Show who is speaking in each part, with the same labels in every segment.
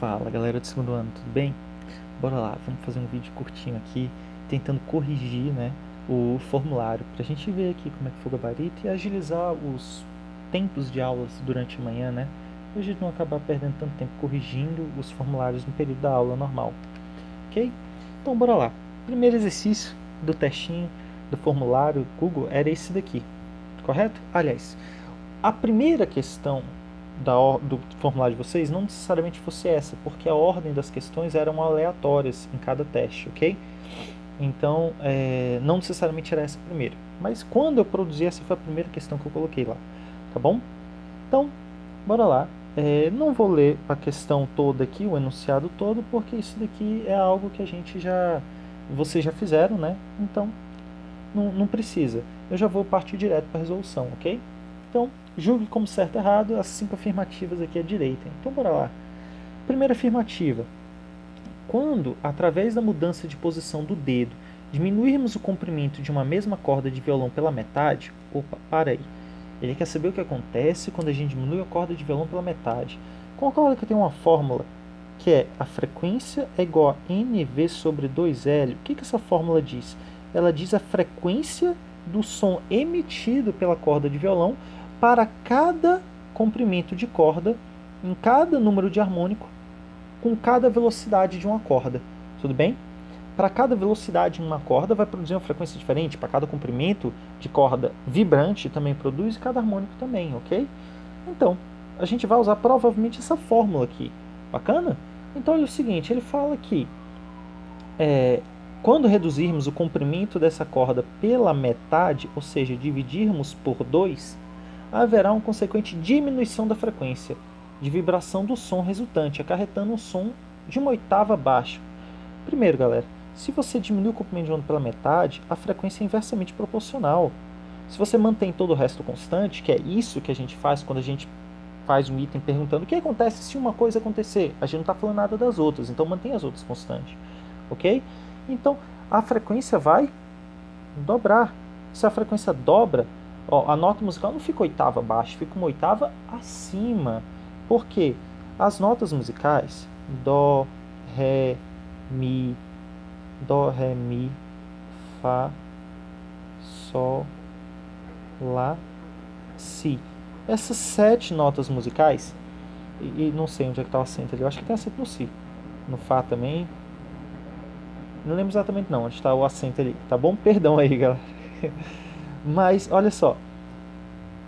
Speaker 1: Fala galera do segundo ano, tudo bem? Bora lá, vamos fazer um vídeo curtinho aqui, tentando corrigir, né, o formulário, pra gente ver aqui como é que foi o gabarito e agilizar os tempos de aulas durante a manhã, né? Pra gente não acabar perdendo tanto tempo corrigindo os formulários no período da aula normal, ok? Então bora lá. Primeiro exercício do testinho do formulário Google era esse daqui, correto? Aliás, a primeira questão do formulário de vocês não necessariamente fosse essa, porque a ordem das questões eram aleatórias em cada teste, ok? Então, não necessariamente era essa a primeira. Mas quando eu produzi, essa foi a primeira questão que eu coloquei lá, tá bom? Então, bora lá. Não vou ler a questão toda aqui, o enunciado todo, porque isso daqui é algo que vocês já fizeram, né? Então, não precisa. Eu já vou partir direto para a resolução, ok? Então, julgue como certo ou errado as 5 afirmativas aqui à direita. Então, bora lá. Primeira afirmativa. Quando, através da mudança de posição do dedo, diminuirmos o comprimento de uma mesma corda de violão pela metade... Opa, para aí. Ele quer saber o que acontece quando a gente diminui a corda de violão pela metade. Concorda que tem uma fórmula que é a frequência é igual a NV sobre 2L. O que essa fórmula diz? Ela diz a frequência do som emitido pela corda de violão para cada comprimento de corda, em cada número de harmônico, com cada velocidade de uma corda. Tudo bem? Para cada velocidade em uma corda vai produzir uma frequência diferente, para cada comprimento de corda vibrante também produz e cada harmônico também, ok? Então, a gente vai usar provavelmente essa fórmula aqui. Bacana? Então, olha o seguinte, ele fala que quando reduzirmos o comprimento dessa corda pela metade, ou seja, dividirmos por 2, haverá uma consequente diminuição da frequência de vibração do som resultante, acarretando um som de uma oitava abaixo. Primeiro, galera, se você diminui o comprimento de onda pela metade, a frequência é inversamente proporcional. Se você mantém todo o resto constante, que é isso que a gente faz quando a gente faz um item perguntando o que acontece se uma coisa acontecer, a gente não está falando nada das outras, então mantém as outras constantes, ok? Então, a frequência vai dobrar. Se a frequência dobra, a nota musical não fica oitava abaixo, fica uma oitava acima. Por quê? As notas musicais, dó, ré, mi, fá, sol, lá, si. Essas 7 notas musicais, e não sei onde é que está o acento ali, eu acho que tem acento no si, no fá também, não lembro exatamente não, onde está o acento ali, tá bom? Perdão aí, galera. Mas, olha só,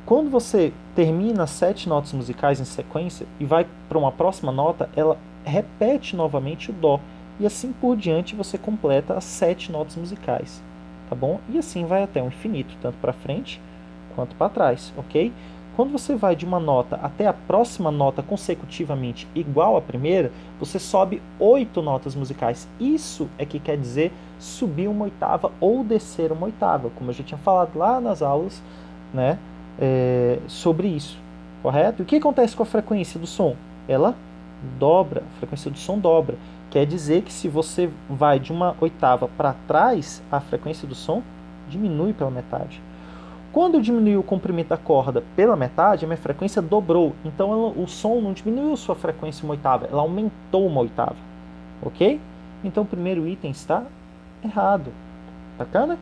Speaker 1: quando você termina 7 notas musicais em sequência e vai para uma próxima nota, ela repete novamente o dó. E assim por diante você completa as 7 notas musicais, tá bom? E assim vai até o infinito, tanto para frente quanto para trás, ok? Quando você vai de uma nota até a próxima nota consecutivamente igual à primeira, você sobe 8 notas musicais. Isso é que quer dizer subir uma oitava ou descer uma oitava, como eu já tinha falado lá nas aulas, né, sobre isso, correto? E o que acontece com a frequência do som? Ela dobra, a frequência do som dobra. Quer dizer que se você vai de uma oitava para trás, a frequência do som diminui pela metade. Quando eu diminui o comprimento da corda pela metade, a minha frequência dobrou. Então o som não diminuiu sua frequência uma oitava, ela aumentou uma oitava. Ok? Então o primeiro item está errado. Bacana?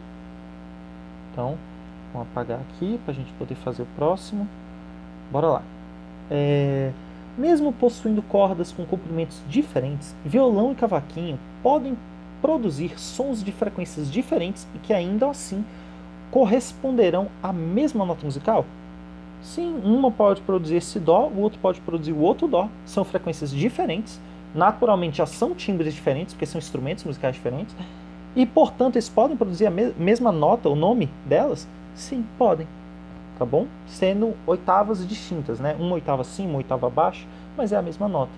Speaker 1: Então, vamos apagar aqui para a gente poder fazer o próximo. Bora lá. Mesmo possuindo cordas com comprimentos diferentes, violão e cavaquinho podem produzir sons de frequências diferentes e que ainda assim corresponderão à mesma nota musical? Sim, uma pode produzir esse dó, o outro pode produzir o outro dó. São frequências diferentes, naturalmente já são timbres diferentes, porque são instrumentos musicais diferentes, e portanto eles podem produzir a mesma nota, o nome delas? Sim, podem. Tá bom? Sendo oitavas distintas, né? Uma oitava acima, uma oitava abaixo, mas é a mesma nota,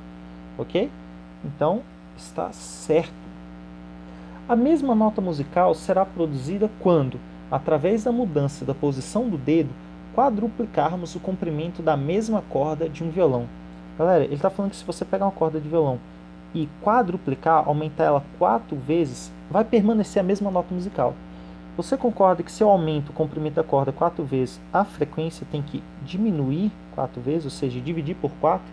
Speaker 1: ok? Então, está certo. A mesma nota musical será produzida quando, através da mudança da posição do dedo, quadruplicarmos o comprimento da mesma corda de um violão. Galera, ele está falando que se você pegar uma corda de violão e quadruplicar, aumentar ela 4 vezes, vai permanecer a mesma nota musical. Você concorda que se eu aumento o comprimento da corda 4 vezes, a frequência tem que diminuir 4 vezes, ou seja, dividir por 4?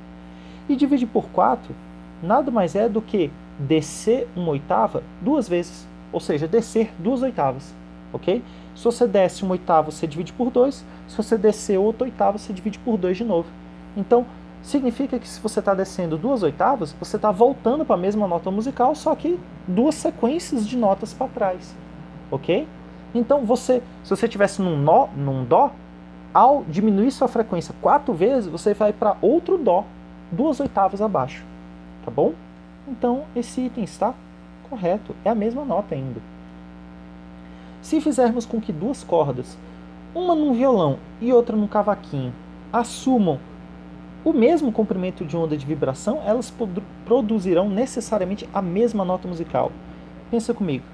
Speaker 1: E dividir por 4 nada mais é do que descer uma oitava 2 vezes, ou seja, descer 2 oitavas, ok? Se você desce uma oitava, você divide por 2, se você descer outra oitava, você divide por 2 de novo. Então, significa que se você está descendo 2 oitavas, você está voltando para a mesma nota musical, só que 2 sequências de notas para trás, ok? Então, se você estivesse num Dó, ao diminuir sua frequência 4 vezes, você vai para outro Dó, 2 oitavas abaixo, tá bom? Então, esse item está correto, é a mesma nota ainda. Se fizermos com que 2 cordas, uma num violão e outra num cavaquinho, assumam o mesmo comprimento de onda de vibração, elas produzirão necessariamente a mesma nota musical. Pensa comigo.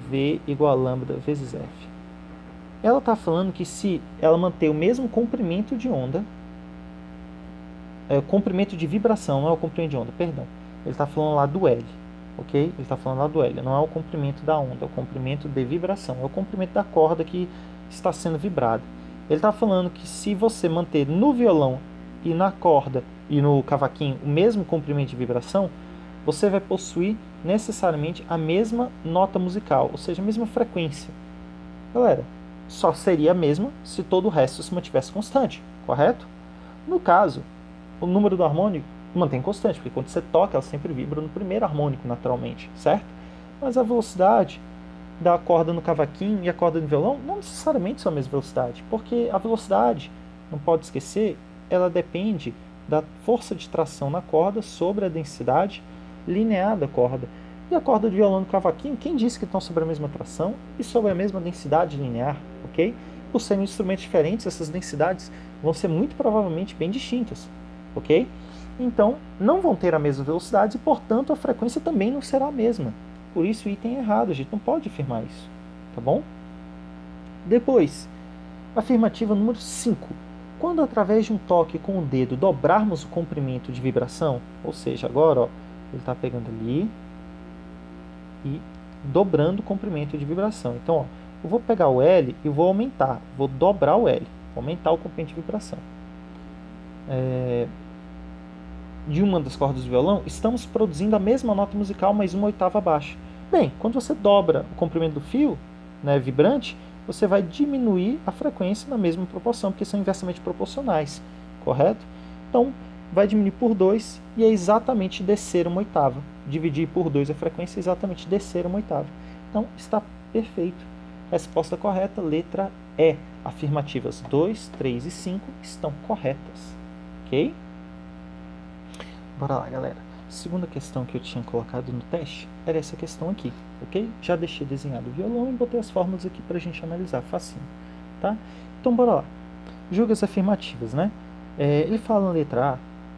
Speaker 1: V igual a lambda vezes F. Ela está falando que se ela manter o mesmo comprimento de onda, comprimento de vibração, não é o comprimento de onda, perdão. Ele está falando lá do L, ok? Ele está falando lá do L, não é o comprimento da onda, é o comprimento de vibração, é o comprimento da corda que está sendo vibrada. Ele está falando que se você manter no violão e na corda e no cavaquinho o mesmo comprimento de vibração, você vai possuir necessariamente a mesma nota musical, ou seja, a mesma frequência. Galera, só seria a mesma se todo o resto se mantivesse constante, correto? No caso, o número do harmônico mantém constante, porque quando você toca, ela sempre vibra no primeiro harmônico, naturalmente, certo? Mas a velocidade da corda no cavaquinho e a corda no violão não necessariamente são a mesma velocidade, porque a velocidade, não pode esquecer, ela depende da força de tração na corda sobre a densidade linear da corda. E a corda de violão e cavaquinho, quem disse que estão sobre a mesma tração e sobre a mesma densidade linear, ok? Por serem instrumentos diferentes, essas densidades vão ser muito provavelmente bem distintas, ok? Então, não vão ter a mesma velocidade e, portanto, a frequência também não será a mesma. Por isso o item é errado, a gente não pode afirmar isso, tá bom? Depois, afirmativa número 5. Quando através de um toque com o dedo dobrarmos o comprimento de vibração, ou seja, agora ó, ele está pegando ali e dobrando o comprimento de vibração. Então, ó, eu vou pegar o L e vou aumentar, vou dobrar o L, aumentar o comprimento de vibração. De uma das cordas do violão, estamos produzindo a mesma nota musical, mas uma oitava abaixo. Bem, quando você dobra o comprimento do fio, né, vibrante, você vai diminuir a frequência na mesma proporção, porque são inversamente proporcionais, correto? Então, vai diminuir por 2 e é exatamente descer uma oitava. Dividir por 2 a frequência é exatamente descer uma oitava. Então, está perfeito. Resposta correta, letra E. Afirmativas 2, 3 e 5 estão corretas. Ok? Bora lá, galera. Segunda questão que eu tinha colocado no teste era essa questão aqui, ok? Já deixei desenhado o violão e botei as fórmulas aqui para a gente analisar facinho, tá? Então, bora lá. Julga as afirmativas, né? Ele fala na letra A,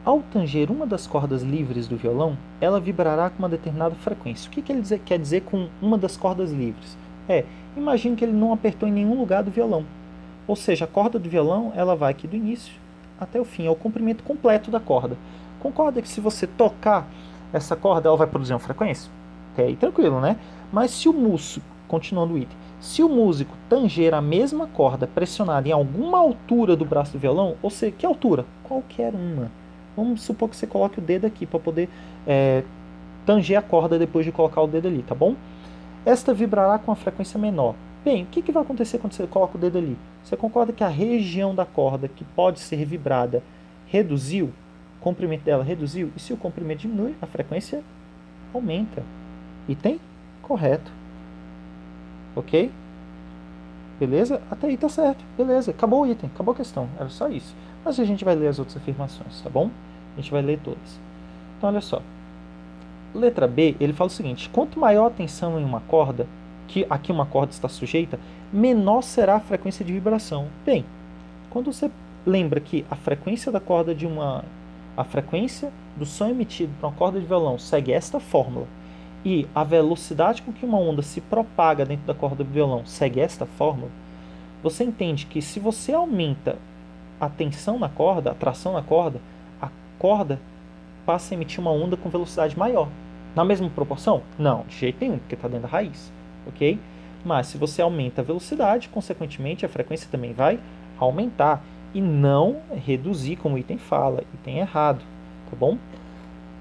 Speaker 1: ao tanger uma das cordas livres do violão, ela vibrará com uma determinada frequência. O que ele quer dizer com uma das cordas livres? Imagine que ele não apertou em nenhum lugar do violão. Ou seja, a corda do violão, ela vai aqui do início até o fim, é o comprimento completo da corda. Concorda que se você tocar essa corda, ela vai produzir uma frequência? Ok, tranquilo, né? Mas se o músico, continuando o item, se o músico tanger a mesma corda pressionada em alguma altura do braço do violão, ou seja, que altura? Qualquer uma. Vamos supor que você coloque o dedo aqui para poder tanger a corda depois de colocar o dedo ali, tá bom? Esta vibrará com uma frequência menor. Bem, o que vai acontecer quando você coloca o dedo ali? Você concorda que a região da corda que pode ser vibrada reduziu? O comprimento dela reduziu? E se o comprimento diminui, a frequência aumenta. Item correto. Ok? Beleza? Até aí tá certo. Beleza. Acabou o item. Acabou a questão. Era só isso. Mas a gente vai ler as outras afirmações, tá bom? A gente vai ler todas. Então, olha só. Letra B, ele fala o seguinte. Quanto maior a tensão em uma corda, que aqui uma corda está sujeita, menor será a frequência de vibração. Bem, quando você lembra que a frequência da corda a frequência do som emitido para uma corda de violão segue esta fórmula e a velocidade com que uma onda se propaga dentro da corda do violão segue esta fórmula, você entende que se você aumenta a tensão na corda, a tração na corda, a corda passa a emitir uma onda com velocidade maior. Na mesma proporção? Não, de jeito nenhum, porque está dentro da raiz, ok? Mas se você aumenta a velocidade, consequentemente a frequência também vai aumentar e não reduzir, como o item fala, item errado, tá bom?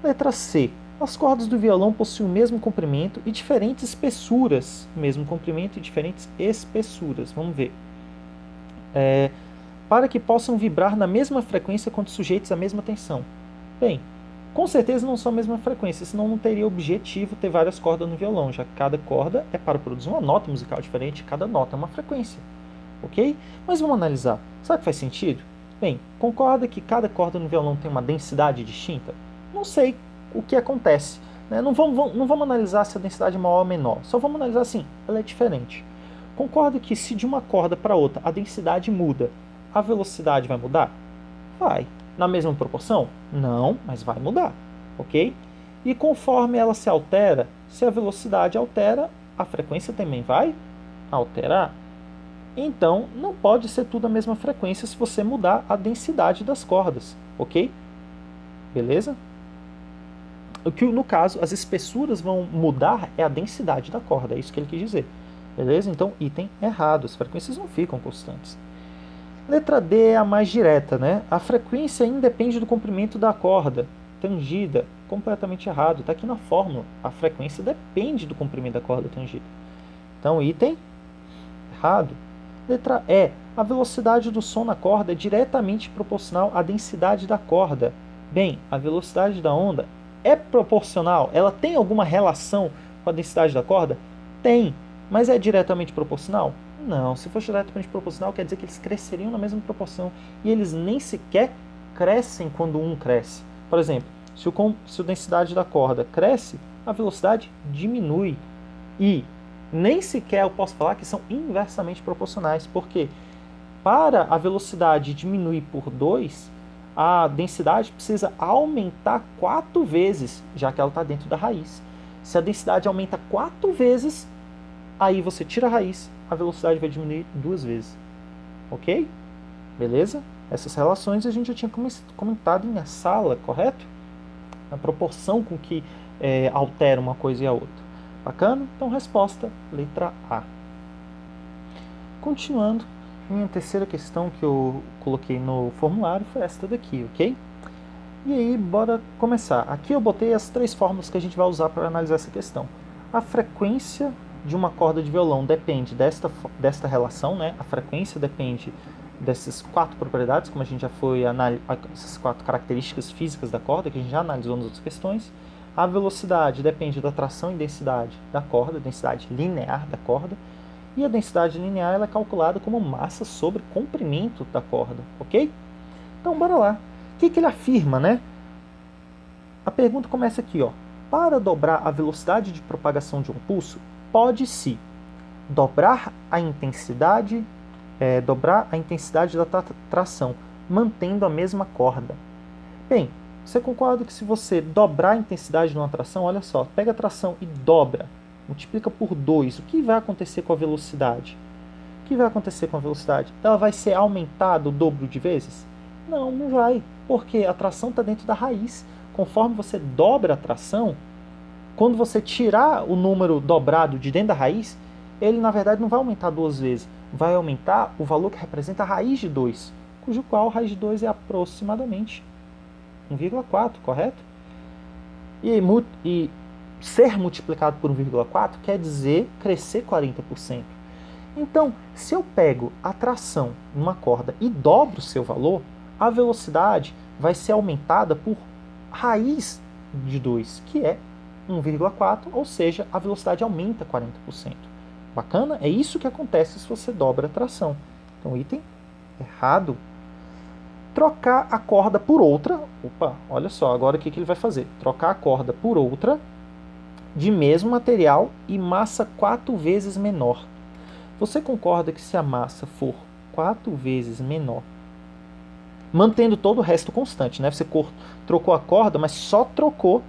Speaker 1: Letra C. As cordas do violão possuem o mesmo comprimento e diferentes espessuras. Mesmo comprimento e diferentes espessuras. Vamos ver. Para que possam vibrar na mesma frequência quando sujeitos à mesma tensão. Bem, com certeza não são a mesma frequência, senão não teria objetivo ter várias cordas no violão, já que cada corda é para produzir uma nota musical diferente, cada nota é uma frequência. Ok? Mas vamos analisar. Será que faz sentido? Bem, concorda que cada corda no violão tem uma densidade distinta? Não sei o que acontece. Né? Não vamos analisar se a densidade é maior ou menor. Só vamos analisar assim, ela é diferente. Concorda que se de uma corda para outra a densidade muda, a velocidade vai mudar? Vai. Na mesma proporção? Não, mas vai mudar. Ok? E conforme ela se altera, se a velocidade altera, a frequência também vai alterar. Então, não pode ser tudo a mesma frequência se você mudar a densidade das cordas, ok? Beleza? O que, no caso, as espessuras vão mudar é a densidade da corda, é isso que ele quis dizer. Beleza? Então, item errado, as frequências não ficam constantes. Letra D é a mais direta, né? A frequência independe do comprimento da corda tangida. Completamente errado, está aqui na fórmula. A frequência depende do comprimento da corda tangida. Então, item errado. Letra E. A velocidade do som na corda é diretamente proporcional à densidade da corda. Bem, a velocidade da onda é proporcional. Ela tem alguma relação com a densidade da corda? Tem. Mas é diretamente proporcional? Não. Se for diretamente proporcional, quer dizer que eles cresceriam na mesma proporção. E eles nem sequer crescem quando um cresce. Por exemplo, se a densidade da corda cresce, a velocidade diminui. E nem sequer eu posso falar que são inversamente proporcionais, porque para a velocidade diminuir por 2, a densidade precisa aumentar 4 vezes, já que ela está dentro da raiz. Se a densidade aumenta 4 vezes, aí você tira a raiz, a velocidade vai diminuir 2 vezes. Ok? Beleza? Essas relações a gente já tinha comentado em a sala, correto? A proporção com que altera uma coisa e a outra. Bacana? Então, resposta, letra A. Continuando, minha terceira questão que eu coloquei no formulário foi esta daqui, ok? E aí, bora começar. Aqui eu botei as 3 fórmulas que a gente vai usar para analisar essa questão. A frequência de uma corda de violão depende desta relação, né? A frequência depende dessas 4 propriedades, como a gente já foi essas 4 características físicas da corda, que a gente já analisou nas outras questões. A velocidade depende da tração e densidade da corda, densidade linear da corda. E a densidade linear ela é calculada como massa sobre comprimento da corda, ok? Então, bora lá. O que ele afirma, né? A pergunta começa aqui, ó. Para dobrar a velocidade de propagação de um pulso, pode-se dobrar a intensidade da tração, mantendo a mesma corda. Bem, você concorda que se você dobrar a intensidade de uma tração, olha só, pega a tração e dobra, multiplica por 2, o que vai acontecer com a velocidade? O que vai acontecer com a velocidade? Ela vai ser aumentada o dobro de vezes? Não, não vai, porque a tração está dentro da raiz. Conforme você dobra a tração, quando você tirar o número dobrado de dentro da raiz, ele na verdade não vai aumentar 2 vezes, vai aumentar o valor que representa a raiz de 2, cujo qual a raiz de 2 é aproximadamente 1,4, correto? E ser multiplicado por 1,4 quer dizer crescer 40%. Então, se eu pego a tração numa corda e dobro o seu valor, a velocidade vai ser aumentada por raiz de 2, que é 1,4, ou seja, a velocidade aumenta 40%. Bacana? É isso que acontece se você dobra a tração. Então, item errado. Trocar a corda por outra. Opa, olha só, agora o que ele vai fazer? Trocar a corda por outra de mesmo material e massa 4 vezes menor. Você concorda que se a massa for 4 vezes menor, mantendo todo o resto constante, né? Você trocou a corda, mas só trocou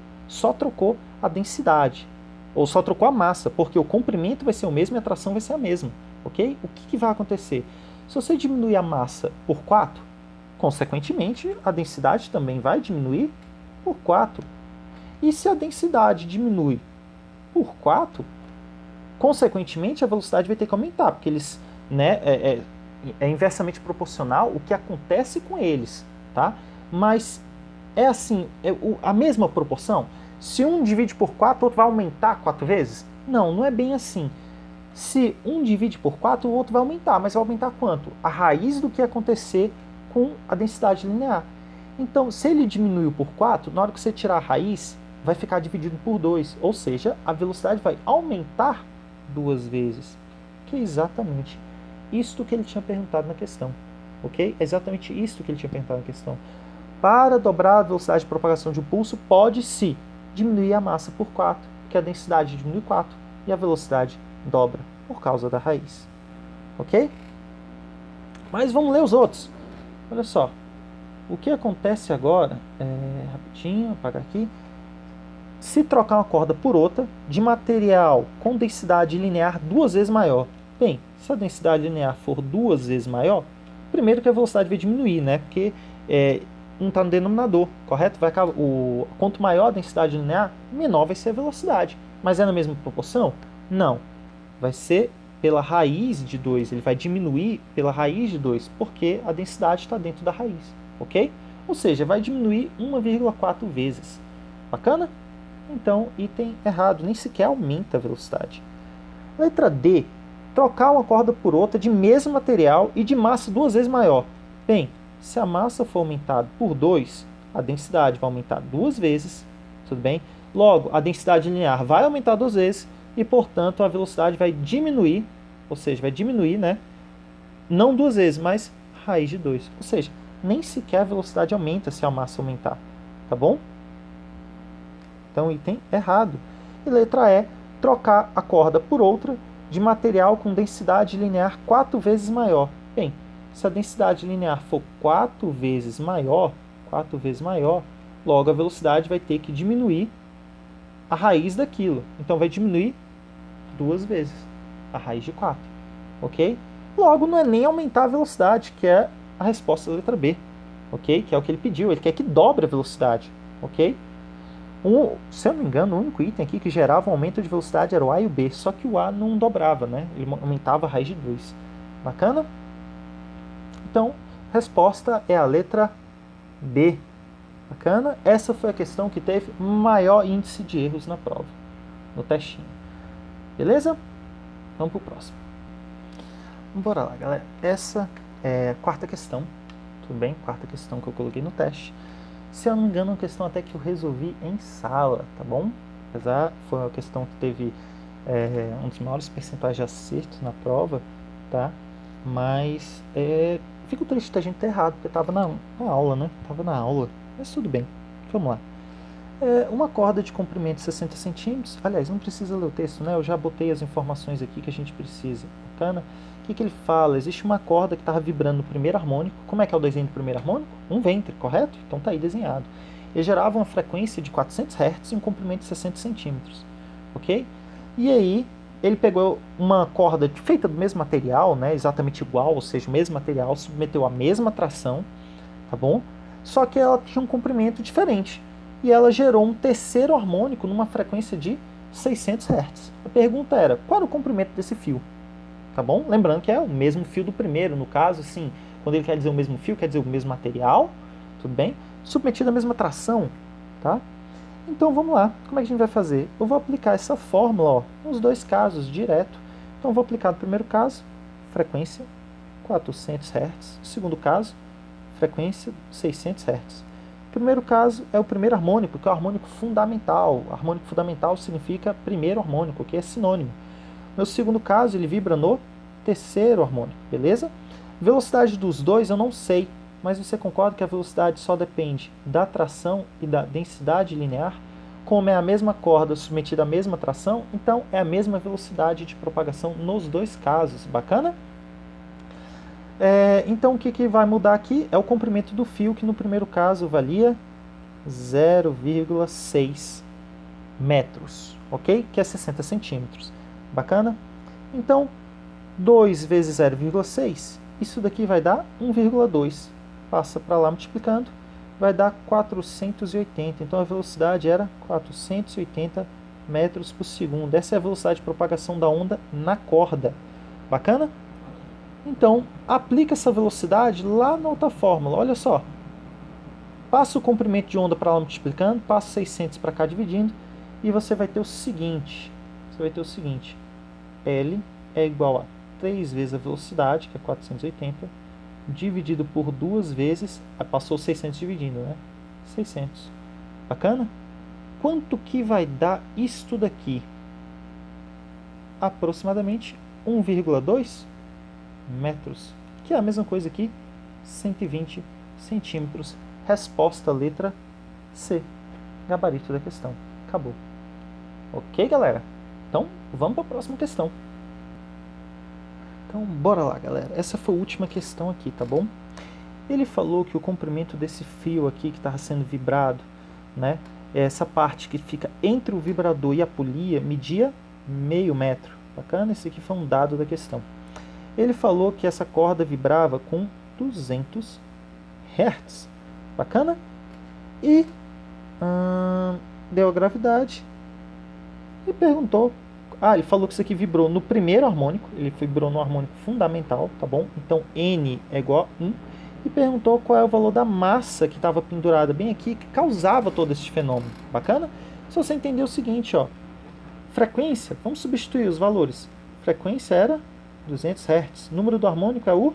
Speaker 1: a densidade, ou só trocou a massa, porque o comprimento vai ser o mesmo e a tração vai ser a mesma, ok? O que vai acontecer? Se você diminuir a massa por 4, consequentemente, a densidade também vai diminuir por 4. E se a densidade diminui por 4, consequentemente, a velocidade vai ter que aumentar, porque eles, né, é inversamente proporcional o que acontece com eles, tá? Mas é assim, a mesma proporção? Se um divide por 4, o outro vai aumentar 4 vezes? Não, não é bem assim. Se um divide por 4, o outro vai aumentar, mas vai aumentar quanto? A raiz do que acontecer com a densidade linear. Então, se ele diminuiu por 4, na hora que você tirar a raiz, vai ficar dividido por 2, ou seja, a velocidade vai aumentar 2 vezes, que é exatamente isto que ele tinha perguntado na questão, ok? É exatamente isto que ele tinha perguntado na questão. Para dobrar a velocidade de propagação de um pulso, pode-se diminuir a massa por 4, porque a densidade diminui 4 e a velocidade dobra por causa da raiz, ok? Mas vamos ler os outros. Olha só, o que acontece agora, rapidinho, apagar aqui. Se trocar uma corda por outra, de material com densidade linear 2 vezes maior. Bem, se a densidade linear for 2 vezes maior, primeiro que a velocidade vai diminuir, né? Porque não está no denominador, correto? Quanto maior a densidade linear, menor vai ser a velocidade. Mas é na mesma proporção? Não. Vai ser pela raiz de 2, ele vai diminuir pela raiz de 2, porque a densidade está dentro da raiz, ok? Ou seja, vai diminuir 1,4 vezes. Bacana? Então, item errado, nem sequer aumenta a velocidade. Letra D. Trocar uma corda por outra de mesmo material e de massa 2 vezes maior. Bem, se a massa for aumentada por 2, a densidade vai aumentar 2 vezes, tudo bem? Logo, a densidade linear vai aumentar 2 vezes e, portanto, a velocidade vai diminuir, ou seja, vai diminuir, né? Não 2 vezes, mas raiz de 2. Ou seja, nem sequer a velocidade aumenta se a massa aumentar, tá bom? Então, item errado. E letra E, trocar a corda por outra de material com densidade linear 4 vezes maior. Bem, se a densidade linear for 4 vezes maior, logo a velocidade vai ter que diminuir a raiz daquilo. Então, vai diminuir 2 vezes a raiz de 4, ok? Logo, não é nem aumentar a velocidade, que é a resposta da letra B, ok? Que é o que ele pediu, ele quer que dobre a velocidade, ok? Se eu não me engano, o único item aqui que gerava um aumento de velocidade era o A e o B, só que o A não dobrava, né? Ele aumentava a raiz de 2. Bacana? Então, a resposta é a letra B. Bacana? Essa foi a questão que teve maior índice de erros na prova, no testinho. Beleza? Vamos para o próximo. Bora lá, galera. Essa é a quarta questão. Tudo bem? Quarta questão que eu coloquei no teste. Se eu não me engano, é uma questão até que eu resolvi em sala, tá bom? Apesar, foi uma questão que teve um dos maiores percentuais de acerto na prova, tá? Mas fico triste da gente ter errado, porque estava na aula, né? Tava na aula, mas tudo bem. Vamos lá. Uma corda de comprimento de 60 centímetros. Aliás, não precisa ler o texto, né? Eu já botei as informações aqui que a gente precisa. Bacana? O que ele fala? Existe uma corda que estava vibrando no primeiro harmônico. Como é que é o desenho do primeiro harmônico? Um ventre, correto? Então está aí desenhado. Ele gerava uma frequência de 400 Hz e um comprimento de 60 centímetros. Ok? E aí, ele pegou uma corda feita do mesmo material, né? Exatamente igual, ou seja, o mesmo material, submeteu a mesma tração, tá bom? Só que ela tinha um comprimento diferente. E ela gerou um terceiro harmônico numa frequência de 600 Hz. A pergunta era, qual era o comprimento desse fio? Tá bom? Lembrando que é o mesmo fio do primeiro, no caso, sim, quando ele quer dizer o mesmo fio, quer dizer o mesmo material, tudo bem? Submetido à mesma tração, tá? Então vamos lá, como é que a gente vai fazer? Eu vou aplicar essa fórmula, ó, nos dois casos, direto. Então eu vou aplicar no primeiro caso, frequência 400 Hz, no segundo caso, frequência 600 Hz. O primeiro caso é o primeiro harmônico, que é o harmônico fundamental. Harmônico fundamental significa primeiro harmônico, que é sinônimo. No segundo caso, ele vibra no terceiro harmônico, beleza? Velocidade dos dois eu não sei, mas você concorda que a velocidade só depende da tração e da densidade linear? Como é a mesma corda submetida à mesma tração, então é a mesma velocidade de propagação nos dois casos. Bacana? Então o que vai mudar aqui é o comprimento do fio, que no primeiro caso valia 0,6 metros, ok? Que é 60 centímetros. Bacana? Então, 2 vezes 0,6, isso daqui vai dar 1,2. Passa para lá multiplicando, vai dar 480. Então, a velocidade era 480 metros por segundo. Essa é a velocidade de propagação da onda na corda. Bacana? Então, aplica essa velocidade lá na outra fórmula. Olha só. Passa o comprimento de onda para lá multiplicando, passa 600 para cá dividindo, e você vai ter o seguinte, L é igual a 3 vezes a velocidade, que é 480, dividido por 2 vezes, passou 600 dividindo, né? 600. Bacana? Quanto que vai dar isto daqui? Aproximadamente 1,2 metros, que é a mesma coisa aqui, 120 centímetros. Resposta letra C. Gabarito da questão. Acabou. Ok, galera? Então, vamos para a próxima questão. Então, bora lá, galera. Essa foi a última questão aqui, tá bom? Ele falou que o comprimento desse fio aqui que estava sendo vibrado, né? Essa parte que fica entre o vibrador e a polia media meio metro. Bacana? Esse aqui foi um dado da questão. Ele falou que essa corda vibrava com 200 Hz. Bacana? E deu a gravidade e perguntou. Ele falou que isso aqui vibrou no primeiro harmônico, ele vibrou no harmônico fundamental, tá bom? Então N é igual a 1. E perguntou qual é o valor da massa que estava pendurada bem aqui, que causava todo esse fenômeno. Bacana? Se você entender o seguinte, ó, frequência, vamos substituir os valores. Frequência era 200 Hz. Número do harmônico é o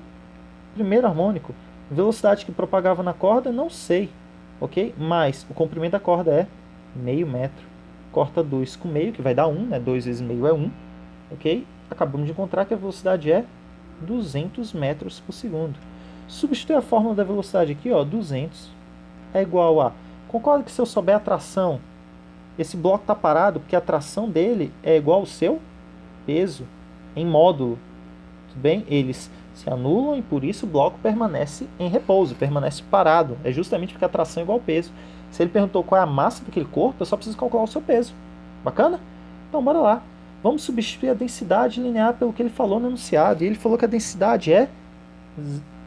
Speaker 1: primeiro harmônico. Velocidade que propagava na corda, não sei, ok? Mas o comprimento da corda é meio metro. Corta 2 com meio, que vai dar 1, né? 2 vezes meio é 1, ok? Acabamos de encontrar que a velocidade é 200 metros por segundo. Substitui a fórmula da velocidade aqui, ó, 200 é igual a... Concorda que se eu souber a tração, esse bloco está parado porque a tração dele é igual ao seu peso em módulo. Tudo bem? Eles se anulam e por isso o bloco permanece em repouso, permanece parado. É justamente porque a tração é igual ao peso. Se ele perguntou qual é a massa daquele corpo, eu só preciso calcular o seu peso. Bacana? Então, bora lá. Vamos substituir a densidade linear pelo que ele falou no enunciado. E ele falou que a densidade é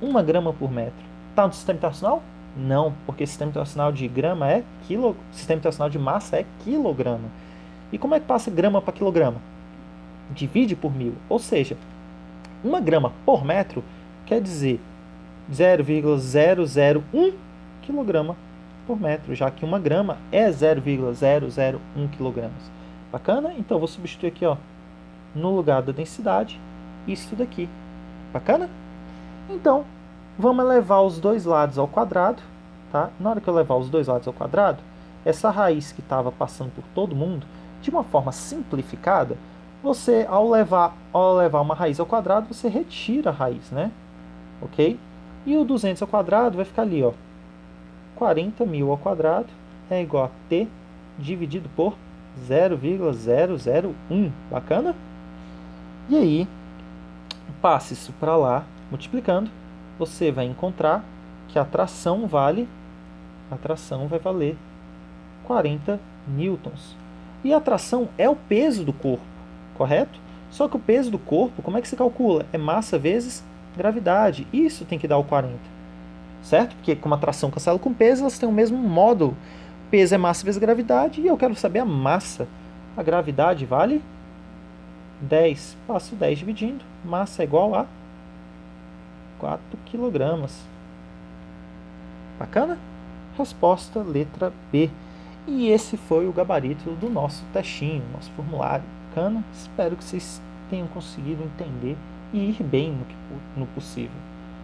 Speaker 1: 1 grama por metro. Está no sistema internacional? Não, porque o sistema internacional de grama é quilo, sistema internacional de massa é quilograma. E como é que passa grama para quilograma? Divide por 1000. Ou seja, 1 grama por metro quer dizer 0,001 kg por metro, já que 1 grama é 0,001 kg. Bacana? Então, vou substituir aqui, ó, no lugar da densidade, isso daqui. Bacana? Então, vamos elevar os dois lados ao quadrado. Tá? Na hora que eu levar os dois lados ao quadrado, essa raiz que estava passando por todo mundo, de uma forma simplificada, você, ao levar uma raiz ao quadrado, você retira a raiz, né? Ok? E o 200 ao quadrado vai ficar ali, ó. 40.000 ao quadrado é igual a T dividido por 0,001. Bacana? E aí, passe isso para lá, multiplicando, você vai encontrar que a tração vai valer 40 newtons. E a tração é o peso do corpo, correto? Só que o peso do corpo, como é que se calcula? É massa vezes gravidade. Isso tem que dar o 40. Certo? Porque como a tração cancela com peso, elas têm o mesmo módulo. Peso é massa vezes gravidade e eu quero saber a massa. A gravidade vale 10. Passo 10 dividindo. Massa é igual a 4 kg. Bacana? Resposta letra B. E esse foi o gabarito do nosso testinho, nosso formulário. Bacana? Espero que vocês tenham conseguido entender e ir bem no possível.